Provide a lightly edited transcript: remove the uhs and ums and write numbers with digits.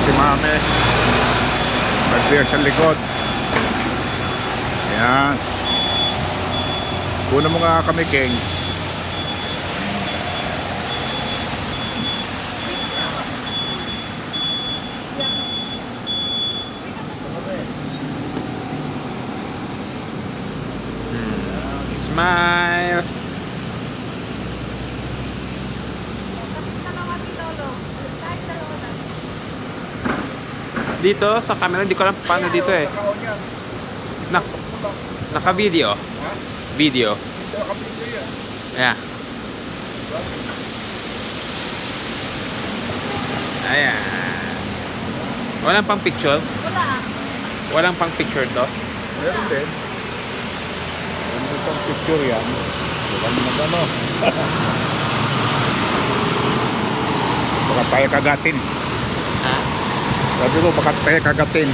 si Mami. Nag-beer sa likod. Ayan. Kuna mo nga kami, King. Smile. Dito sa camera, hindi ko alam paano dito eh. Naka-video. Video. Ayan. Ayan. Walang pang picture? Walang pang picture to? Meron din. Ano itong picture yan? Bukan mo mag-ano. Baka tayo kagatin. Sabi ko, baka tayo kagatin.